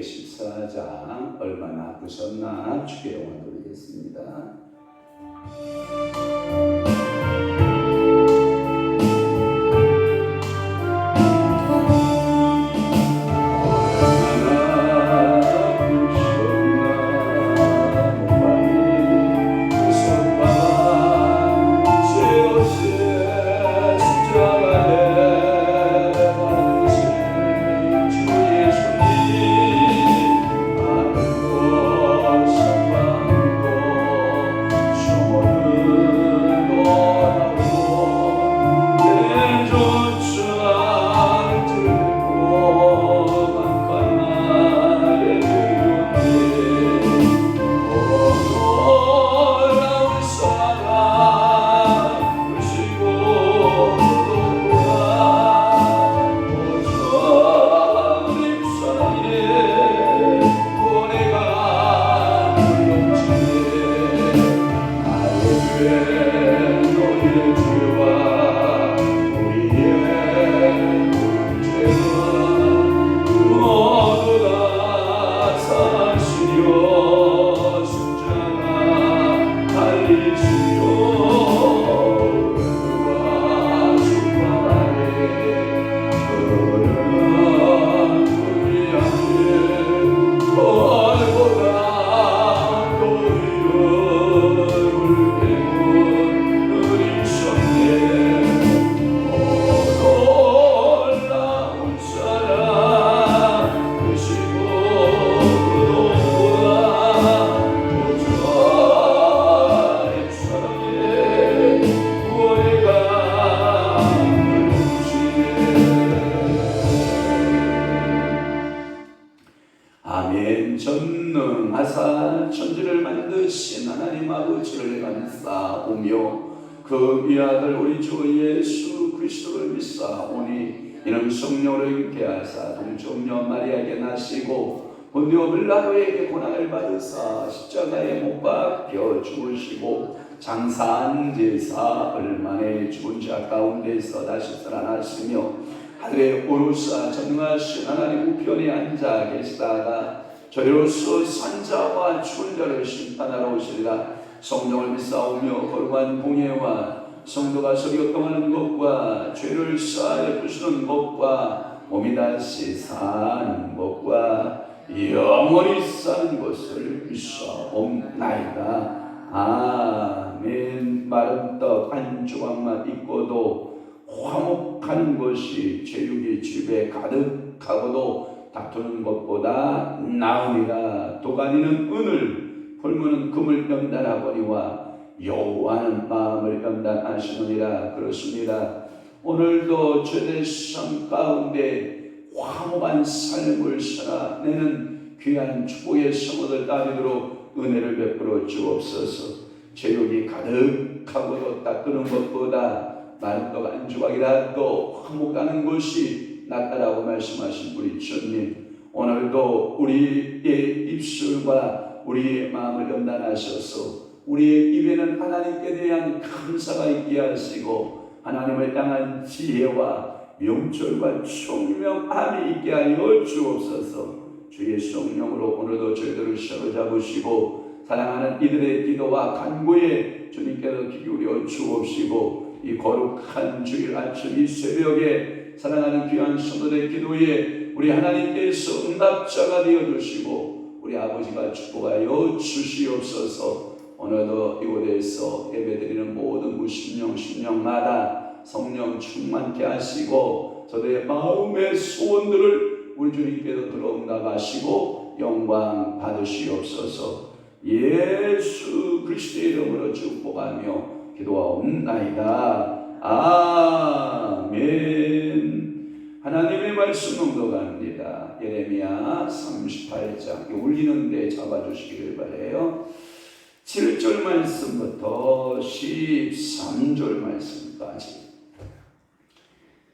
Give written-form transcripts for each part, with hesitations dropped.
14장 얼마나 아프셨나 주께 영광 돌리겠습니다. 아멘. 전능하사 천지를 만드신 하나님 아버지를 감사오며 그 위아들 우리 주 예수 그리스도를 믿사오니 이는 성령으로 잉태하사 동정녀 마리아에게 나시고 본디오 빌라도에게 고난을 받으사 십자가에 못 박혀 죽으시고 장사한 지 사흘 만에 죽은 자 가운데서 다시 살아나시며 하늘에 오르사 전능하신 하나님 우편에 앉아 계시다가 저희로서 산자와 죽은 자를 심판하러 오시리라. 성령을 믿사오며 거룩한 공예와 성도가 서로 교통하는 것과 죄를 사하여 부수는 것과 몸이 다시 사는 것과 영원히 사는 것을 믿사옵나이다. 아멘. 마른 떡 한 조각만 있고도 화목하는 것이 죄육이 집에 가득하고도 다투는 것보다 나으니라. 도가니는 은을 홀무는 금을 연단하거니와 여호와는 마음을 연단하시느니라. 그렇습니다. 오늘도 죄대성 가운데 화목한 삶을 살아내는 귀한 축복의 성도들 따르도록 은혜를 베풀어 주옵소서. 죄욕이 가득하고도 닦는 것보다 마른 떡 한 조각이라도 화목하는 것이 낫다라고 말씀하신 우리 주님, 오늘도 우리의 입술과 우리의 마음을 연단하셔서 우리의 입에는 하나님께 대한 감사가 있게 하시고 하나님을 향한 지혜와 명철과 총명함이 있게 하여 주옵소서. 주의 성령으로 오늘도 저희들을 사로잡으시고 사랑하는 이들의 기도와 간구에 주님께서 귀 기울여 주옵시고 이 거룩한 주일 아침 이 새벽에 사랑하는 귀한 성도들의 기도에 우리 하나님께서 응답자가 되어주시고 우리 아버지가 축복하여 주시옵소서. 오늘도 이곳에서 예배드리는 모든 무심령 심령마다 성령 충만케 하시고 저들의 마음의 소원들을 우리 주님께서 들어응답하시고 영광 받으시옵소서. 예수 그리스도의 이름으로 축복하며 기도하옵나이다. 아멘. 하나님의 말씀 묵독합니다. 예레미야 38장 울리는데 잡아주시기를 바라요. 7절 말씀부터 13절 말씀까지.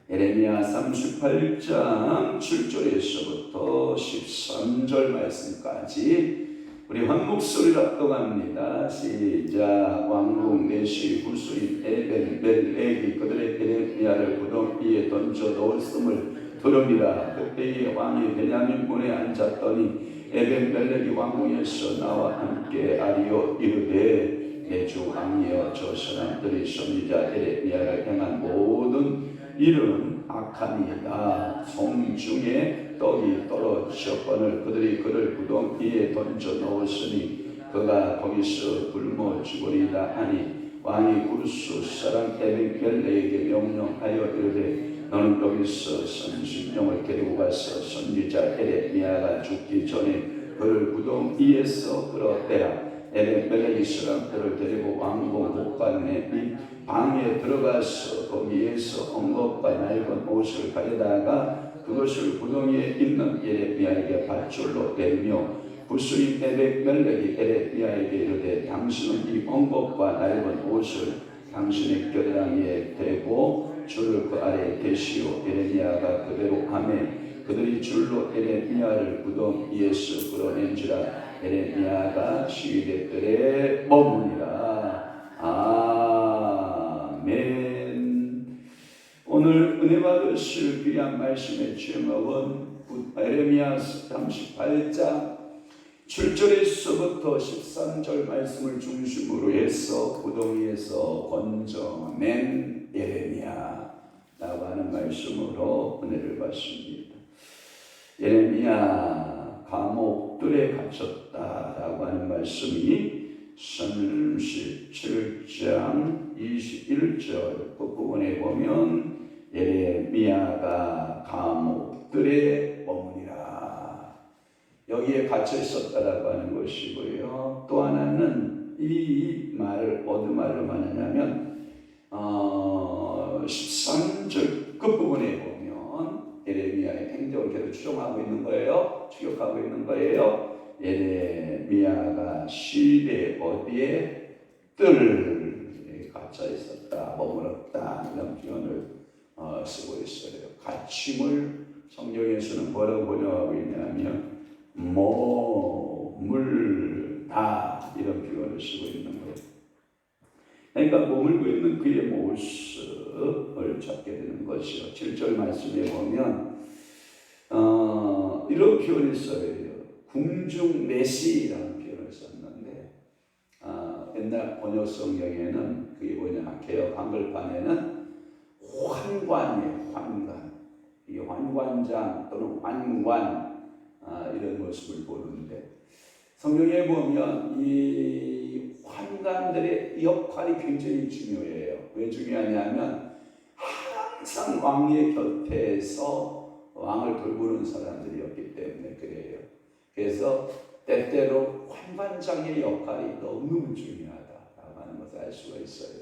예레미야 38장 7절에서부터 13절 말씀까지 우리 한 목소리로 합독합니다. 시작. 왕궁 내시 구스인 에벤 멜렉이 그들의 예레미야를 구덩 위에 던져 넣었음을 들음이라. 그때의 왕이 베냐민 문에 앉았더니 에벤멜렉이 왕궁에서 나와 함께 아리오 이르되 내 주 왕이여 저 사람들이 선지자 에레미야를 향한 모든 일은 악함이다. 성중에 떡이 떨어졌거늘 그들이 그를 구덩이에 던져 넣었으니 그가 거기서 굶어 죽으리라 하니 왕이 구스 사람 에벤멜렉에게 명령하여 이르되 너는 여기서 30명을 데리고 가서 선지자 에레미야가 죽기 전에 그를 구덩이에서 끌어내라. 에벤멜렉이 사람들을 데리고 왕궁 복관에 이 방에 들어가서 거기에서 엉겁과 낡은 옷을 가져다가 그것을 구덩이에 있는 에레미야에게 밧줄로 내며 구스인 에벤멜렉이 에레미야에게 이르되 당신은 이 엉겁과 낡은 옷을 당신의 겨드랑이에 대고 줄을 그 아래에 대시오. 에레미야가 그대로 하매 그들이 줄로 에레미야를 구덩이에서 끌어낸지라. 에레미야가 시위대들에 머무니라. 아멘. 오늘 은혜 받으실 귀한 말씀의 제목은 에레미야 38장 7절에서부터 13절 말씀을 중심으로 해서 구덩이에서 건져낸 에레미야라고 하는 말씀으로 은혜를 받습니다. 에레미야 감옥들에 갇혔다라고 하는 말씀이 37장 21절 그 부분에 보면 에레미야가 감옥들에 머무니라. 여기에 갇혀 있었다라고 하는 것이고요. 또 하나는 이 말을 어느 말로 하느냐면 13절 끝부분에 보면 에레미야의 행적을 계속 추정하고 있는 거예요. 추격하고 있는 거예요. 에레미야가 시대 어디에 뜰에 갇혀 있었다, 머물렀다 이런 표현을 쓰고 있어요. 갇힘을 성경에서는 뭐라고 번역하고 있냐면 머물다 이런 표현을 쓰고 있는 거예요. 그러니까 머물고 있는 그의 모습을 찾게 되는 것이요. 7절 말씀에 보면 이런 표현을 써요. 궁중내시라는 표현을 썼는데 옛날 번역 성경에는 그게 뭐냐, 개역 한글판에는 환관이에요. 환관. 이게 환관장 또는 환관 이런 모습을 보는데 성경에 보면 이 환관들의 역할이 굉장히 중요해요. 왜 중요하냐면 항상 왕의 곁에서 왕을 돌보는 사람들이었기 때문에 그래요. 그래서 때때로 환관장의 역할이 너무 중요하다라고 하는 것을 알 수가 있어요.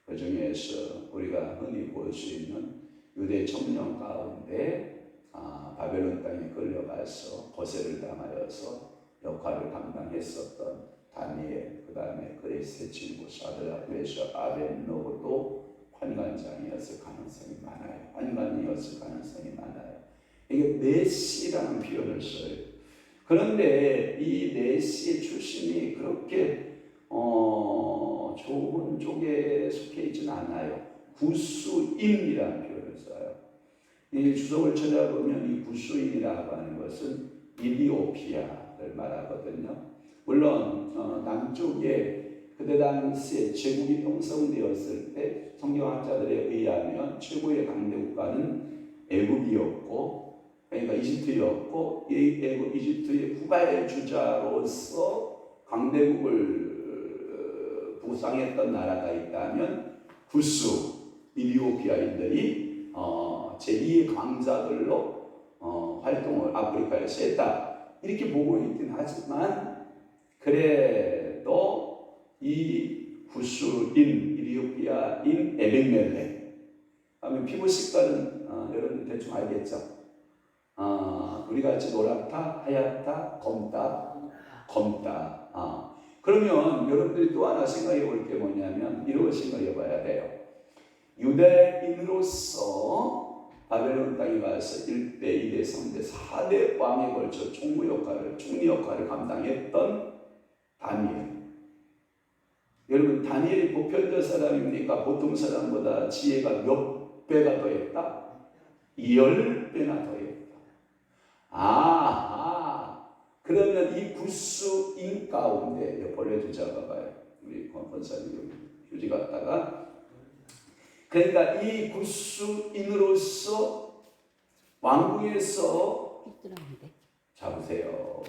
그 중에서 우리가 흔히 볼 수 있는 유대 청년 가운데 바벨론 땅에 끌려가서 거세를 당하여서 역할을 감당했었던 다니엘, 그 다음에 그의 세 친구 사드락, 메삭, 아벳노고도 환관장이었을 가능성이 많아요. 환관이었을 가능성이 많아요. 이게 네시라는 표현을 써요. 그런데 이 네시의 출신이 그렇게 좋은 쪽에 속해 있지는 않아요. 구수인이라는 표현을 써요. 이 주석을 찾아보면 이 구수인이라고 하는 것은 이디오피아를 말하거든요. 물론 남쪽에 그때 당시에 제국이 형성되었을 때 성경학자들에 의하면 최고의 강대국가는 애굽이었고, 그러니까 이집트였고, 이 애굽 이집트의 후발주자로서 강대국을 부상했던 나라가 있다면 구스 이디오피아인들이 제2의 강자들로 활동을 아프리카에서 했다 이렇게 보고 있긴 하지만, 그래도 이 구스인 이디오피아인 에벤멜렉 하면 피부 색깔은 여러분 대충 알겠죠? 우리 같이 노랗다, 하얗다, 검다. 그러면 여러분들이 또 하나 생각해 볼 게 뭐냐면 이런 걸 생각해 봐야 돼요. 유대인으로서 바벨론 땅에 가서 1대, 2대, 3대, 4대 왕에 걸쳐 총리 역할을 감당했던 다니엘. 여러분, 다니엘이 보편적 사람입니까? 보통 사람보다 지혜가 몇 배가 더 했다? 10배나 더했다. 아하, 그러면 이 구스인 가운데 벌레 잡아봐요. 우리 권사님 휴지 갔다가, 그러니까 이 구스인으로서 왕궁에서 잡으세요.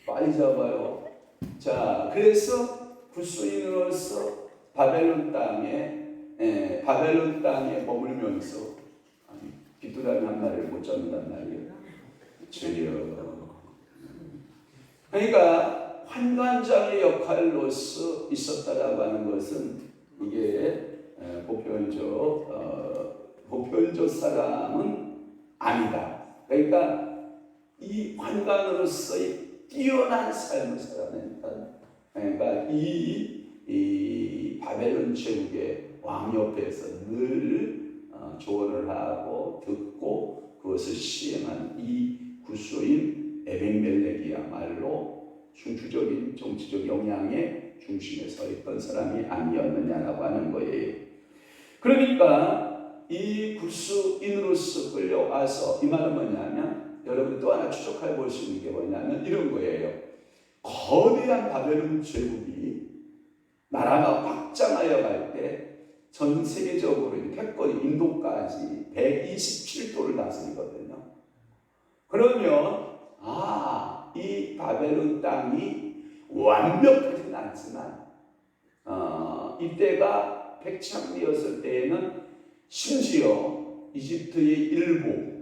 빨리 잡아요. 자, 그래서 구스인으로서 바벨론 땅에 머물면서, 귀뚜라미 한 마리를 못 잡는단 말이에요. 그러니까 환관장의 역할로서 있었다라고 하는 것은 이게 보편적 사람은 아니다. 그러니까 이 환관으로서의 뛰어난 삶을 살아낸다. 그러니까 이 바벨론 제국의 왕 옆에서 늘 조언을 하고 듣고 그것을 시행한 이 구스인 에벤멜렉이야말로 중추적인 정치적 영향의 중심에 서 있던 사람이 아니었느냐라고 하는 거예요. 그러니까 이 구스인으로서 끌려와서, 이 말은 뭐냐면 여러분 또 하나 추적해 볼 수 있는 게 뭐냐면 이런 거예요. 거대한 바벨론 제국이 나라가 확장하여 갈 때 전 세계적으로 패권이 인도까지 127도를 다스리거든요. 그러면 이 바벨론 땅이 완벽하지는 않지만 이때가 백창리였을 때에는 심지어 이집트의 일부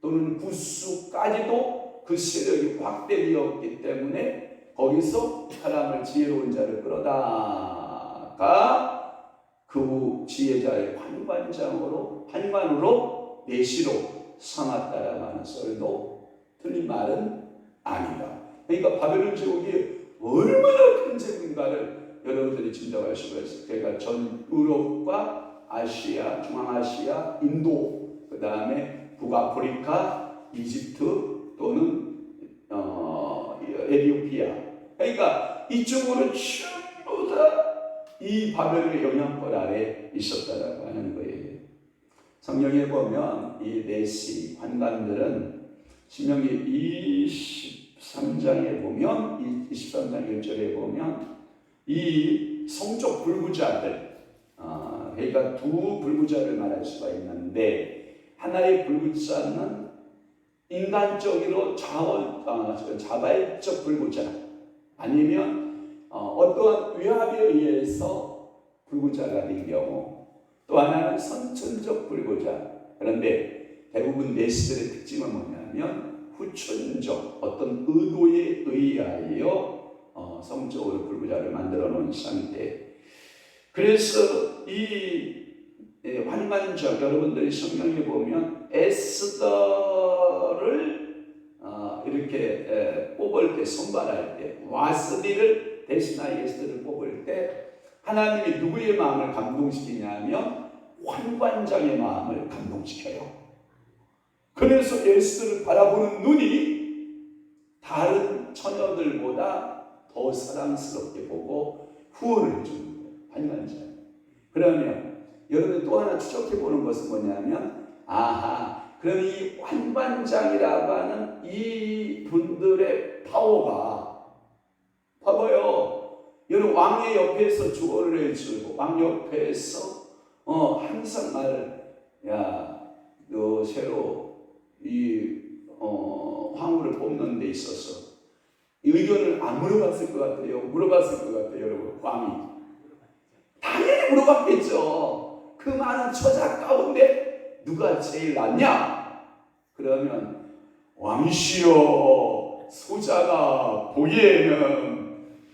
또는 구스까지도 그 세력이 확대되었기 때문에 거기서 사람을 지혜로운 자를 끌어다가 그 지혜자의 환관으로 내시로 삼았다라고 하는 썰도 틀린 말은 아니다. 그러니까 바벨론 제국이 얼마나 큰 제국인가를 여러분들이 짐작할 수가 있어요. 그러니까 전 유럽과 아시아, 중앙아시아, 인도, 그 다음에 북아프리카, 이집트 또는 에티오피아. 그러니까 이쪽으로 전부 다 이 바벨론의 영향권 아래 있었다라고 하는 거예요. 성경에 보면 이 내시 환관들은 신명기 23장에 보면 23장 1절에 보면 이 성적 불구자들, 그러니까 두 불구자를 말할 수가 있는데, 하나의 불구자는 인간적으로 자발적 불구자, 아니면 어떠한 위압에 의해서 불구자가 된 경우, 또 하나는 선천적 불구자. 그런데 대부분 내시들의 특징은 뭐냐면 후천적, 어떤 의도에 의하여 성적으로 불구자를 만들어 놓은 상태. 그래서 이 환관적, 여러분들이 성경에 보면 에스더를 이렇게 뽑을 때, 선발할 때, 와스디를 대신하여 에스더를 뽑을 때 하나님이 누구의 마음을 감동시키냐면 환관장의 마음을 감동시켜요. 그래서 에스더를 바라보는 눈이 다른 처녀들보다 더 사랑스럽게 보고 후원을 해주는 거예요. 환관장. 그러면 여러분 또 하나 추적해보는 것은 뭐냐면, 그럼 이 환관장이라고 하는 이 분들의 파워가, 봐봐요. 여러분 왕의 옆에서 주어를 해주고 왕 옆에서 항상 너 새로 이 황후를 뽑는 데 있어서 의견을 안 물어봤을 것 같아요. 물어봤을 것 같아요, 여러분. 왕이 당연히 물어봤겠죠. 그 많은 처자 가운데 누가 제일 낫냐? 그러면 왕이시여, 소자가 보기에는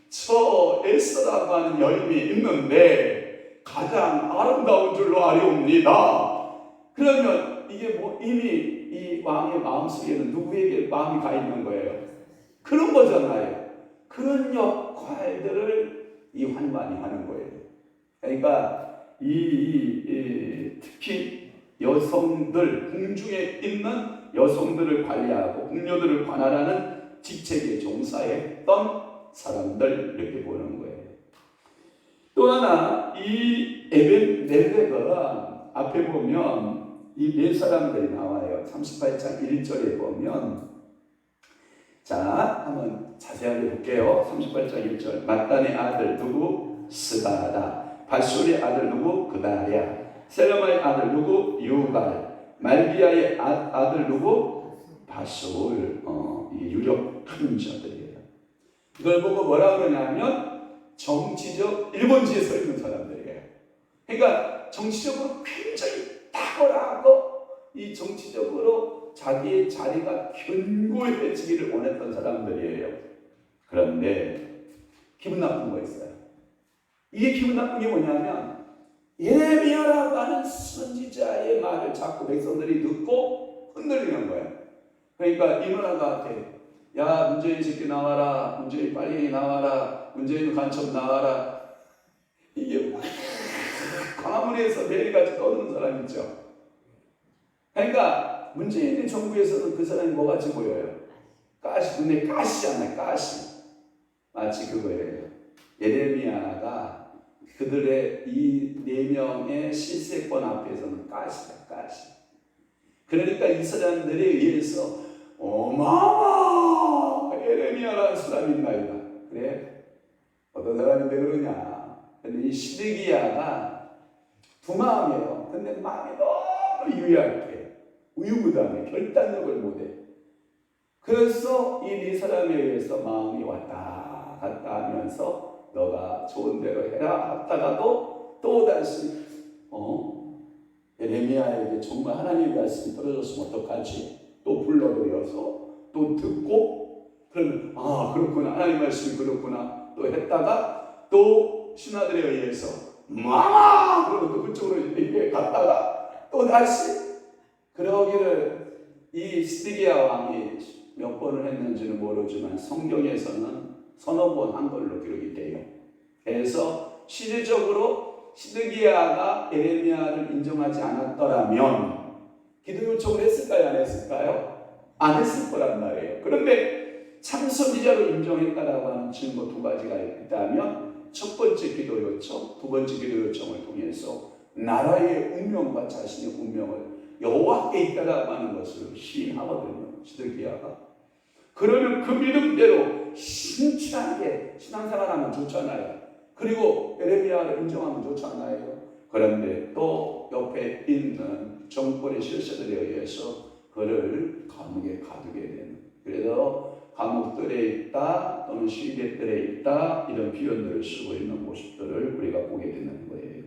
저 에스더라고 하는 여인이 있는데 가장 아름다운 줄로 아려옵니다. 그러면 이게 이미 이 왕의 마음속에는 누구에게 마음이 가 있는 거예요? 그런 거잖아요. 그런 역할들을 이 환관이 하는 거예요. 그러니까 특히 여성들, 궁중에 있는 여성들을 관리하고 궁녀들을 관할하는 직책에 종사했던 사람들, 이렇게 보는 거예요. 또 하나, 이 에벤멜렉은 앞에 보면 이 네 사람들이 나와요. 38장 1절에 보면, 자, 한번 자세하게 볼게요. 38장 1절. mat단의 아들 누구? 스바다. 발솔의 아들 누구? 그다랴. 셀레마의 아들 누구? 유발. 말기야의 아들 누구? 바솔. 이 유력한 자들이에요. 이걸 보고 뭐라 그러냐면 정치적 일본지에 서 있는 사람들이에요. 그러니까 정치적으로 굉장히 탁월하고 이 정치적으로 자기의 자리가 견고해지기를 원했던 사람들이에요. 그런데 기분 나쁜 거 있어요. 이게 기분 나쁜 게 뭐냐면 예레미야라고 하는 선지자의 말을 자꾸 백성들이 듣고 흔들리는 거예요. 그러니까 이문화가한테 야 문재인 새끼 나와라, 문재인 빨리 나와라, 문재인 간첩 나와라. 이게 광화문에서 매일같이 떠드는 사람 있죠. 그러니까 문재인 정부에서는 그 사람이 뭐같이 보여요? 가시, 눈에 가시잖아요. 가시. 마치 그거예요. 예레미야가 그들의 이 네 명의 실세권 앞에서는 가시다. 가시. 그러니까 이 사람들에 의해서 어마어마 예레미야라는 사람이 있나이다. 그래? 어떤 사람인데 그러냐? 근데 이 시드기야가 두 마음이에요. 근데 마음이 너무 유약해. 우유부단해. 결단력을 못해. 그래서 이 네 사람에 의해서 마음이 왔다 갔다 하면서 너가 좋은 대로 해라 하다가도 또다시 예레미야에게 정말 하나님의 말씀이 떨어졌으면 어떡하지? 또 불러들여서 또 듣고 그러면 아 그렇구나 하나님 말씀이 그렇구나 또 했다가 또 신하들에 의해서 마마 그러고 또 그쪽으로 이렇게 갔다가 또 다시 그러기를 이 시드기야 왕이 몇 번을 했는지는 모르지만 성경에서는 서너 번 한 걸로 기록이 돼요. 그래서 실질적으로 시드기야가 예레미야를 인정하지 않았더라면 기도 요청을 했을까요? 안 했을까요? 안 했을 거란 말이에요. 그런데 참 선지자로 인정했다라고 하는 증거 두 가지가 있다면 첫 번째 기도 요청, 두 번째 기도 요청을 통해서 나라의 운명과 자신의 운명을 여호와께 있다라고 하는 것을 시인하거든요. 시드기야가. 그러면 그 믿음대로 신실하게 신앙생활하면 좋잖아요. 그리고 예레미야를 인정하면 좋잖아요. 그런데 또 옆에 있는 정권의 실세들에 의해서 그를 감옥에 가두게 되는, 그래서 감옥들에 있다 또는 시대들에 있다 이런 표현들을 쓰고 있는 모습들을 우리가 보게 되는 거예요.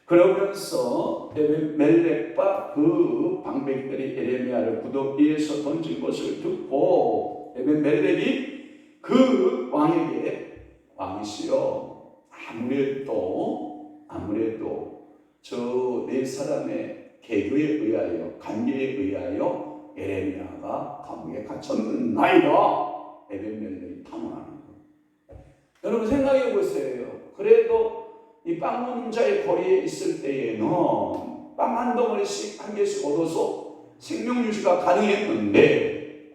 그러면서 에벤멜렉과 그 방백들이 예레미야를 구덩이에서 던진 것을 듣고 에벤멜렉이 그 왕에게 왕이시여 아무래도 저 네 사람의 계교에 의하여 관계에 의하여 예레미야가 감옥에 갇혔나이다. 에벤멜렉이 탐험하는 거. 여러분 생각해 보세요. 그래도 이 빵 먹는 자의 거리에 있을 때에는 빵 한 덩어리씩 한 개씩 얻어서 생명 유지가 가능했는데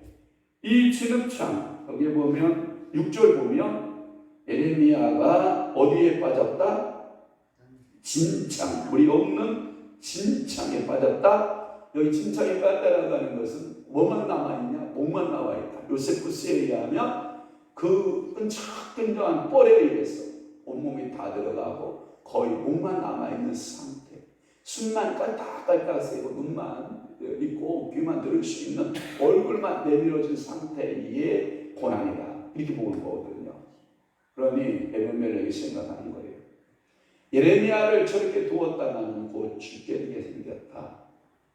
이 진흙창 여기 보면 6절 보면 예레미야가 어디에 빠졌다? 진창, 물이 없는 진창에 빠졌다. 여기 진창에 빠졌다라고 하는 것은 뭐만 남아있냐? 목만 나와있다. 요세푸스에 의하면 그 끈적끈적한 뻘에 의해서 온몸이 다 들어가고 거의 목만 남아있는 상태, 숨만 깔딱깔딱 새고 눈만 있고 귀만 들을 수 있는 얼굴만 내밀어진 상태의 고난이다 이렇게 보는 거거든요. 그러니 에벤멜렉이 생각하는 거예요. 예레미야를 저렇게 두었다면 곧 죽게 되게 생겼다.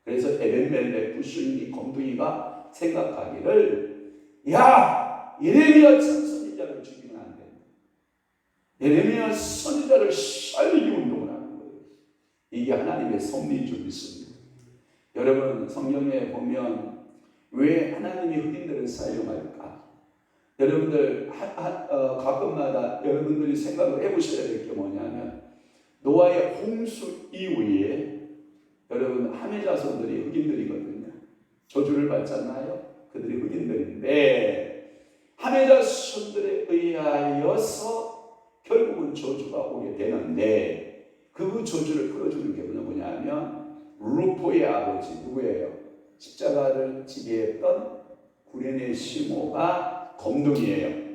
그래서 에벤멜렉 불순이 검둥이가 생각하기를 야 예레미야 선지자를 죽이면 안 된다. 예레미야 선지자를 살리기 운동을 하는 거예요. 이게 하나님의 섭리인 줄 믿습니다. 여러분 성경에 보면 왜 하나님이 흑인들을 사용할까? 여러분들 가끔마다 여러분들이 생각을 해보셔야 될 게 뭐냐면 노아의 홍수 이후에 여러분 함의 자손들이 흑인들이거든요. 저주를 받잖아요. 그들이 흑인들인데 함의 자손들에 의하여서 결국은 저주가 오게 되는데 그 저주를 풀어주는 게 뭐냐면 루포의 아버지 누구예요? 십자가를 지게 했던 구레네 시모가 검둥이에요.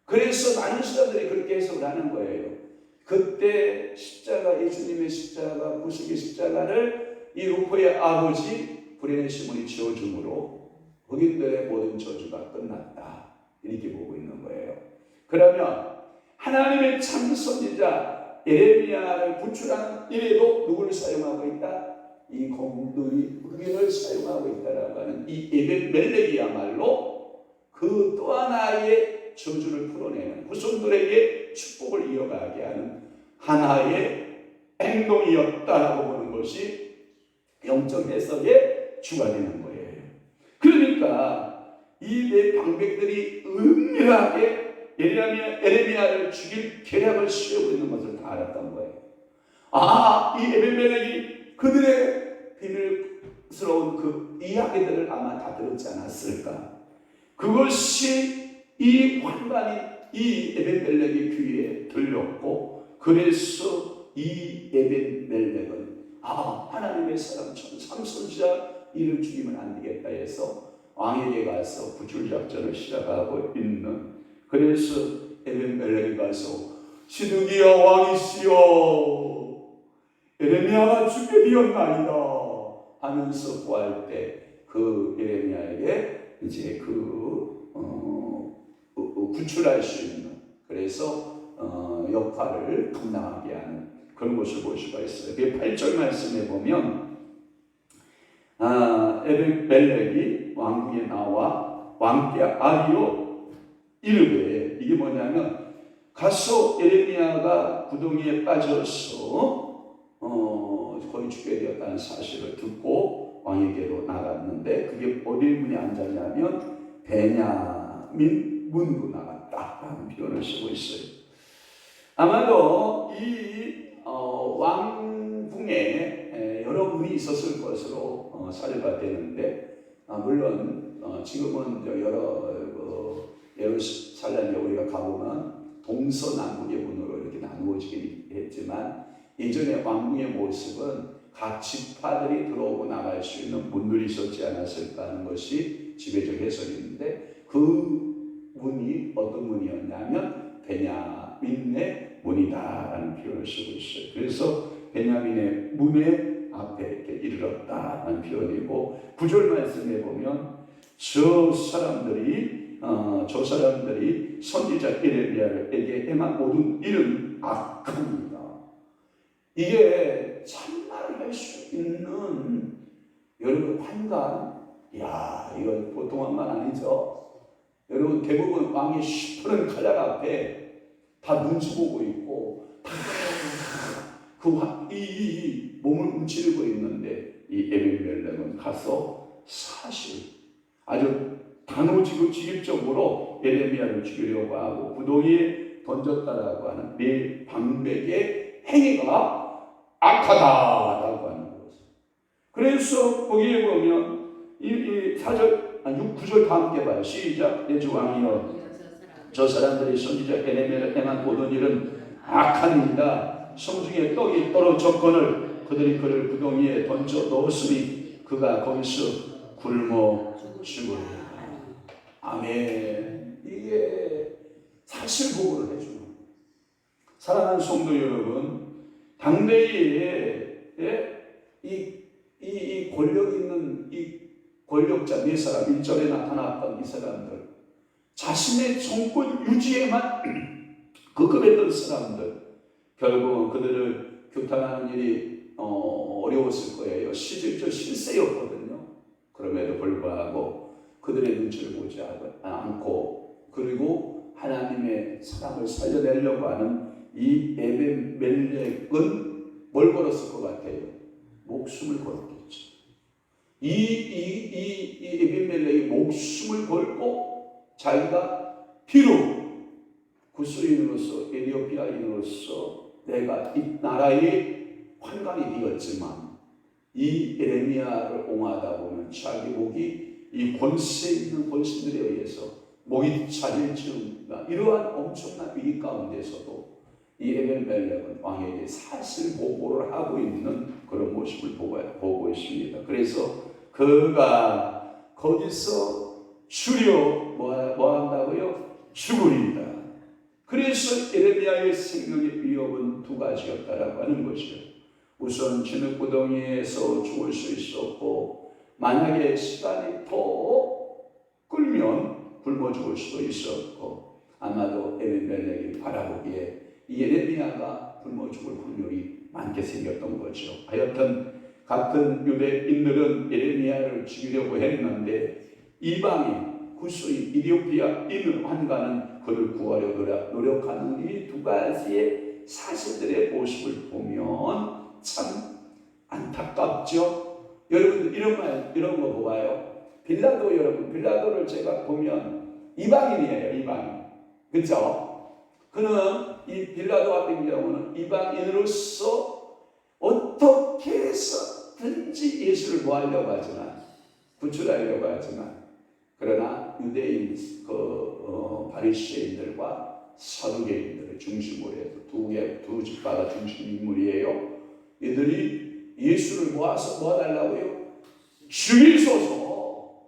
그래서 많은 사람들이 그렇게 해석을 하는 거예요. 그때 십자가, 예수님의 십자가, 구속의 십자가를 이 루포의 아버지 구레네 시몬이 지어줌으로 흑인들의 모든 저주가 끝났다, 이렇게 보고 있는 거예요. 그러면 하나님의 참 선지자 예레미야를 구출하는 일에도 누구를 사용하고 있다? 이 검둥이 흑인을 사용하고 있다라고 하는 이 에벤멜렉이야말로 그 또 하나의 저주를 풀어내는, 후손들에게 축복을 이어가게 하는 하나의 행동이었다라고 보는 것이 영적 해석의 주가 되는 거예요. 그러니까 이 네 방백들이 은밀하게 에레미야를 죽일 계략을 세우고 있는 것을 다 알았던 거예요. 이 에벤멜렉이 그들의 비밀스러운 그 이야기들을 아마 다 들었지 않았을까. 그것이 이 환관이 이 에벤멜렉의 귀에 들렸고, 그래서 이 에벤멜렉은 하나님의 사람 삼손자 이를 죽이면 안 되겠다 해서 왕에게 가서 구출 작전을 시작하고 있는, 그래서 에벤멜렉이 가서 시드기야 왕이시여 에레미야가 죽게 되었나이다 하면서 구할 때 그 에레미야에게 이제 구출할 수 있는, 그래서 역할을 감당하게 하는 그런 것을 볼 수가 있어요. 8절 말씀에 보면 에벤멜렉이 왕궁에 나와 왕께 아리오 이르되, 이게 뭐냐면 가서 에레미야가 구덩이에 빠져서 거의 죽게 되었다는 사실을 듣고 왕에게로 나갔는데, 그게 어디 문에 앉았냐면 베냐민 문으로 나갔다라는 표현을 쓰고 있어요. 아마도 이 왕궁에 여러 문이 있었을 것으로 사료가 되는데, 물론 지금은 여러 예루살렘에 우리가 가보면 동서남북의 문으로 이렇게 나누어지긴 했지만, 예전에 왕궁의 모습은 각 지파들이 들어오고 나갈 수 있는 문들이 있었지 않았을까 하는 것이 지배적 해석인데, 그 문이 어떤 문이었냐면 베냐민의 문이다라는 표현을 쓰고 있어요. 그래서 베냐민의 문의 앞에 이렇게 이르렀다라는 표현이고, 9절 말씀에 보면 저 사람들이 선지자 에레미야에게 행한 모든 일은 악합니다. 이게 참말을 할 수 있는 여러분 판단, 이건 보통한 말 아니죠. 여러분 대부분 왕의 시퍼런 칼날 앞에 다 눈치 보고 있고 다 이 몸을 움츠리고 있는데, 이 에벤멜렉은 가서 사실 아주 단호지고 직입적으로 에레미야를 죽이려고 하고 구덩이에 던졌다라고 하는 네 방백의 행위가 악하다라고 하는 거죠. 그래서 거기에 보면 이 4절, 9절 다 함께 봐요. 시작. 내 주 왕이여 저 사람들이 선지자 에레미야를 행한 모든 일은 악한입니다. 성중에 떡이 떨어졌거늘 그들이 그를 구덩이에 던져 넣었으니 그가 거기서 굶어 죽으리라. 아멘. 이게 사실 보고를 해주는 거예요. 사랑하는 성도 여러분, 당대에 이 권력 있는 이 권력자 네 사람, 1절에 나타났던 이 사람들, 자신의 정권 유지에만 급급했던 사람들, 결국은 그들을 규탄하는 일이 어려웠을 거예요. 실질적 실세였거든요. 그럼에도 불구하고 그들의 눈치를 보지 않고, 그리고 하나님의 사람을 살려내려고 하는 이 에벤멜렉은 뭘 걸었을 것 같아요? 목숨을 걸었겠죠. 이 에벤멜렉이 목숨을 걸고 자기가 비록 구스인으로서 에티오피아인으로서 내가 이 나라의 환관이 되었지만, 이 에레미야를 옹호하다 보면 자기 목이 이 권세 있는 권신들에 의해서 목이 차질지음과 이러한 엄청난 위기 가운데서도 이 에벤멜렉은 왕에게 사실 보고를 하고 있는 그런 모습을 보고 있습니다. 그래서 그가 거기서 주려 뭐 한다고요? 죽으리다. 그래서 예레미야의 생명의 위협은 두 가지였다라고 하는 것이요. 우선 진흙구덩이에서 죽을 수 있었고, 만약에 시간이 더 끌면 굶어 죽을 수도 있었고, 아마도 에벤멜렉이 바라보기에 이 예레미야가 굶어 죽을 확률이 많게 생겼던 거죠. 하여튼 같은 유대인들은 예레미야를 죽이려고 했는데 이방인 구스인 이디오피아인 환관은 그를 구하려 노력하는 이 두 가지의 사실들의 모습을 보면 참 안타깝죠. 여러분 이런 거 보아요. 빌라도 여러분 빌라도를 제가 보면 이방인이에요. 이방인. 그렇죠? 그는 이 빌라도 같은 경우는 이방인으로서 어떻게 해서든지 예수를 구하려고 하지만 구출하려고 하지만 그러나 유대인 바리새인들과 사두개인들을 중심으로 해서 두 집파가 중심 인물이에요. 이들이 예수를 모아서 모아달라고요? 죽이소서.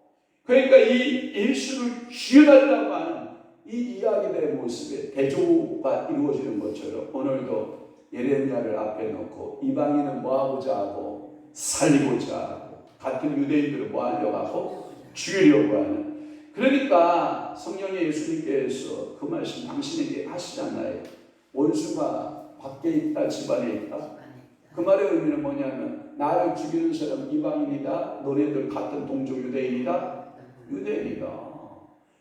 그러니까 이 예수를 죽여달라고 하는 이 이야기들의 모습에 대조가 이루어지는 것처럼 오늘도 예레미야를 앞에 놓고 이방인은 뭐하고자 하고 살리고자 하고 같은 유대인들을 뭐하려고 하고 죽이려고 하는. 그러니까 성령의 예수님께서 그 말씀 당신에게 하시잖아요. 원수가 밖에 있다 집안에 있다. 그 말의 의미는 뭐냐면 나를 죽이는 사람 이방인이다. 너네들 같은 동족 유대인이다. 유대인이다.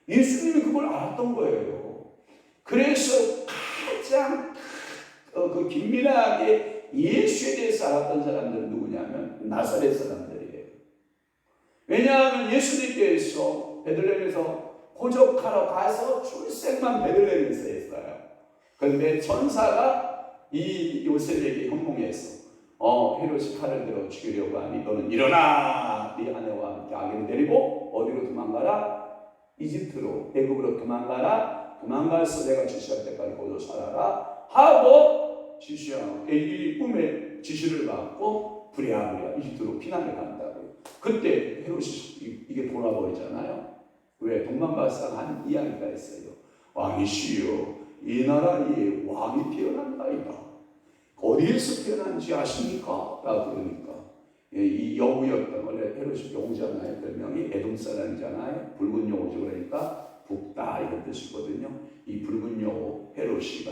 예수님이 그걸 알았던 거예요. 그래서 가장 긴밀하게 예수에 대해서 알았던 사람들은 누구냐면 나사렛 사람들이에요. 왜냐하면 예수님께서 베들레헴에서 호적하러 가서 출생만 베들레헴에서 했어요. 그런데 천사가 이 요셉에게 현몽해서 헤롯이 칼을 들어 죽이려고 하니 너는 일어나 네 아내와 함께 아기를 데리고 어디로 도망가라? 이집트로 애굽으로 도망가서 내가 지시할 때까지 거기서 살아라 하고 지시하고 이 꿈에 지시를 받고 부랴부랴 이집트로 피난을 간다고요. 그때 헤롯이 이게 돌아버리잖아요. 왜? 도망갈상 한 이야기가 있어요. 왕이시여 이 나라에 왕이 태어난다이다. 어디에서 태어난지 아십니까? 라고 그러니까 이 여우였던 원래 헤롯이 여우잖아요. 별명이 에돔 사람이잖아요. 붉은 여우죠. 그러니까 붓다 이런 뜻이거든요. 이 붉은 여우 헤롯이가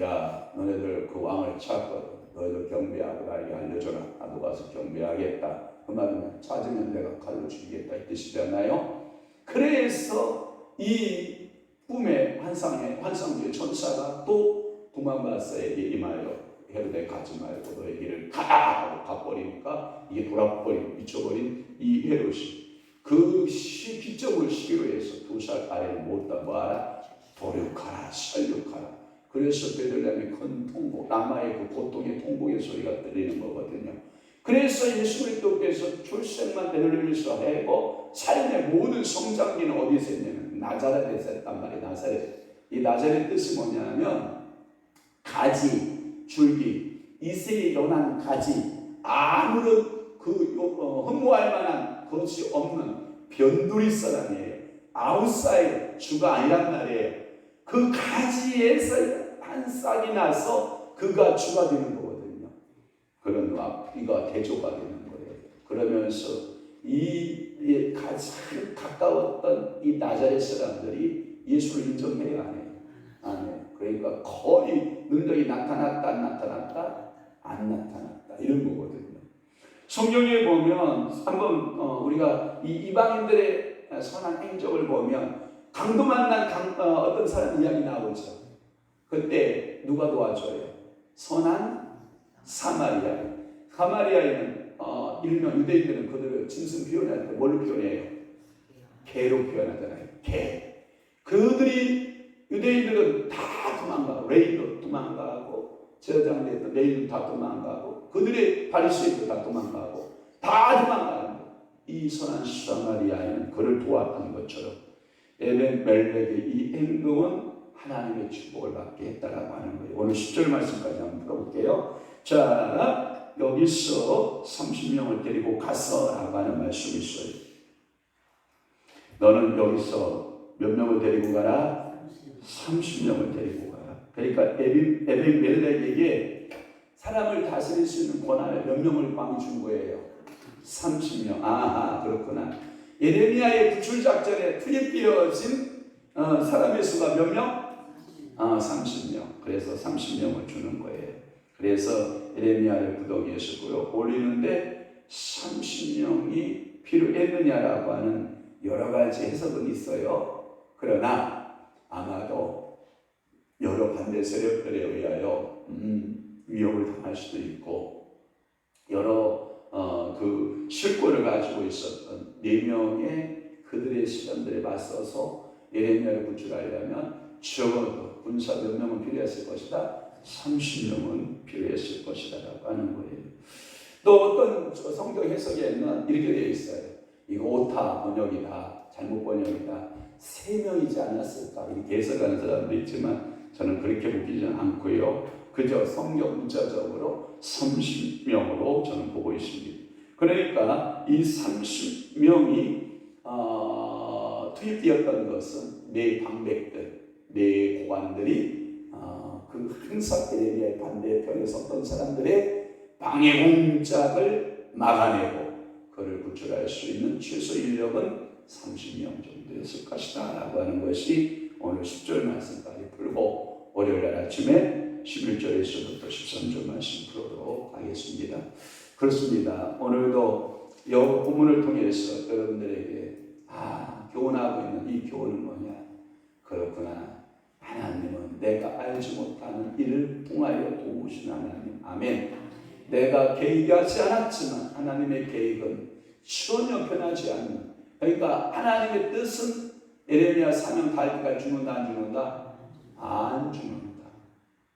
야 너네들 그 왕을 찾거든. 너희들 경배하고 나에게 알려줘라. 나도 가서 경배하겠다. 그 말은 찾으면 내가 칼로 죽이겠다 이 뜻이잖아요. 그래서 이 꿈의 환상주의 천사가 또 도망가서에게 임하여 헤롯에 가지 말고 너의 길을 가라 하고 가버리니까 이게 미쳐버린 이 헤롯이 그 기적을 시기로 해서 2살 아래를 못다 뭐하라? 도륙하라 살육하라. 그래서 베들레헴의 큰 통곡 라마의 그 고통의 통곡의 소리가 들리는 거거든요. 그래서 예수 그리스도께서 출생만 베들레헴에서 하고 삶의 모든 성장기는 어디서 했냐면 나자렛에서 했단 말이에요. 나사렛. 이 나자렛 뜻이 뭐냐면 가지 줄기, 이슬이 연한 가지, 아무런 흠모할 만한 것이 없는 변두리 사람이에요. 아웃사이드, 주가 아니란 말이에요. 그 가지에서 한 싹이 나서 그가 주가 되는 거거든요. 그런 이가 대조가 되는 거예요. 그러면서 이 가장 가까웠던 이 나자렛 사람들이 예수를 인정해요, 안 해요? 안 해요. 그러니까 거의 능력이 나타났다 안 나타났다 이런 거거든요. 성경에 보면 한번 우리가 이 이방인들의 선한 행적을 보면 강도 만난 어떤 사람 이야기 나오죠. 그때 누가 도와줘요? 선한 사마리아. 사마리아인은 일명 유대인들은 그들을 짐승 표현할 때 뭘로 표현해요? 개로 표현하잖아요. 개. 그들이 유대인들은 다 도망가고 레인도 도망가고 저장됐던 레인도 다 도망가고 그들의 바리새인도 다 도망가고 다 도망가는 거. 이 선한 사마리아인은 그를 도왔던 것처럼 에벤멜렉의 이 행동은 하나님의 축복을 받게 했다라고 하는 거예요. 오늘 10절 말씀까지 한번 풀어볼게요. 자, 여기서 30명을 데리고 가서 라고 하는 말씀이 있어요. 너는 여기서 몇 명을 데리고 가라? 30명을 데리고 가라. 그러니까 에벤멜렉에게 사람을 다스릴 수 있는 권한을 몇 명을 왕이 준 거예요? 30명. 아하, 그렇구나. 예레미야의 구출작전에 투입되어진 사람의 수가 몇 명? 30명. 그래서 30명을 주는 거예요. 그래서 예레미야를 구덩이에서 끌어 올리는데 30명이 필요했느냐라고 하는 여러 가지 해석은 있어요. 그러나 아마도 여러 반대 세력들에 의하여 위협을 당할 수도 있고 여러 그 실권을 가지고 있었던 4명의 그들의 시련들에 맞서서 예레미야를 구출하려면 적어도 군사 몇 명은 필요했을 것이다. 30명은 필요했을 것이다 라고 하는 거예요. 또 어떤 성경 해석에는 이렇게 되어 있어요. 이거 오타 번역이다. 잘못 번역이다. 3명이지 않았을까 이렇게 해석하는 사람도 있지만 저는 그렇게 보기는 않고요. 그저 성경 문자적으로 30명으로 저는 보고 있습니다. 그러니까 이 30명이 투입되었던 것은 네 방백들, 네 고관들이 그 항상 예레미야의 반대편에 섰던 사람들의 방해 공작을 막아내고 그를 구출할 수 있는 최소 인력은 30명 정도였을 것이다 라고 하는 것이 오늘 10절 말씀까지 풀고 월요일 아침에 11절에서부터 13절 말씀 풀도록 하겠습니다. 그렇습니다. 오늘도 이 본문을 통해서 여러분들에게 교훈하고 있는 이 교훈은 뭐냐? 그렇구나. 하나님은 내가 알지 못하는 일을 통하여 도우신 하나님. 아멘. 내가 계획하지 않았지만 하나님의 계획은 전혀 변하지 않는. 그러니까 하나님의 뜻은 예레미야 사명 달기가 죽는다 안 죽는다? 안 죽는다.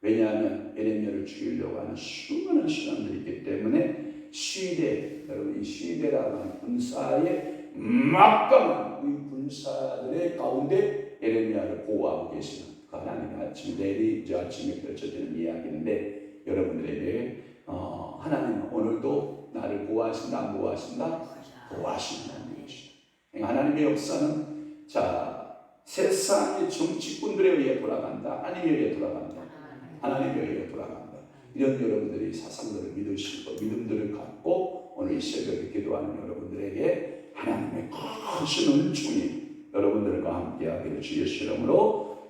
왜냐하면 예레미야를 죽이려고 하는 수많은 사람들이 있기 때문에 시대, 여러분 이 시대라고 하는 군사의 막강한 이 군사들의 가운데 예레미야를 보호하고 계시는 그 하나님의 아침에 펼쳐지는 이야기인데 여러분들에게 하나님은 오늘도 나를 보호하신다 안 보호하신다? 보호하신다는 것이죠. 하나님의 역사는 세상의 정치꾼들에 의해 돌아간다. 하나님에 의해 돌아간다. 하나님에 의해 돌아간다. 이런 여러분들이 사상들을 믿으시고 믿음들을 갖고 오늘 이 새벽에 기도하는 여러분들에게 하나님의 크신 은총이 여러분들과 함께하기를 주 예수 이름으로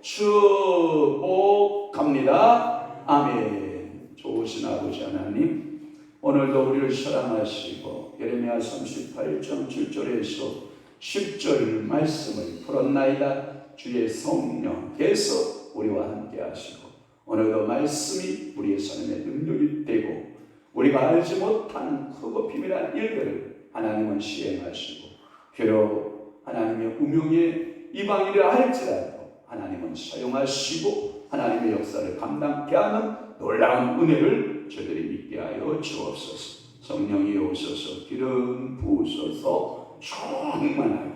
축복합니다. 아멘. 좋으신 아버지 하나님, 오늘도 우리를 사랑하시고 예레미야 38장 7절에서 10절 말씀을 풀었나이다. 주의 성령께서 우리와 함께 하시고 오늘도 말씀이 우리의 삶의 능력이 되고 우리가 알지 못하는 크고 비밀한 일들을 하나님은 시행하시고 비록 하나님의 운명의 이방인이라 할지라도 하나님은 사용하시고 하나님의 역사를 감당케 하는 놀라운 은혜를 저들이 믿게 하여 주옵소서. 성령이 오셔서 기름 부으셔서 충만하게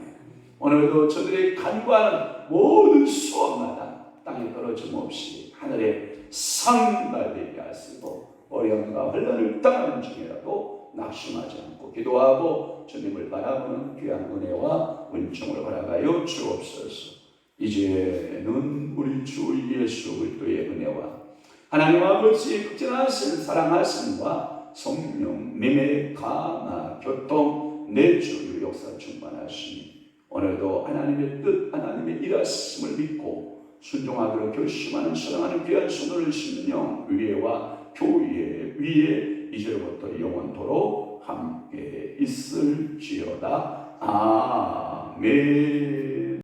오늘도 저들의 간구하는 모든 소원마다 땅에 떨어짐 없이 하늘에 상달되게 하시고 어려움과 환난을 당하는 중이라도 낙심하지 않고 기도하고 주님을 바라보는 귀한 은혜와 은총을 허락하여 주옵소서. 이제는 우리 주 예수 그리스도의 은혜와 하나님 아버지의 극진하신 사랑하심과 성령님의 강화 교통 내주 역사 충만하시니 오늘도 하나님의 뜻 하나님의 일하심을 믿고 순종하기로 결심하는 사랑하는 귀한 손을 심령 위에와 교회 위에 이제부터 영원토록 함께 있을지어다. 아멘.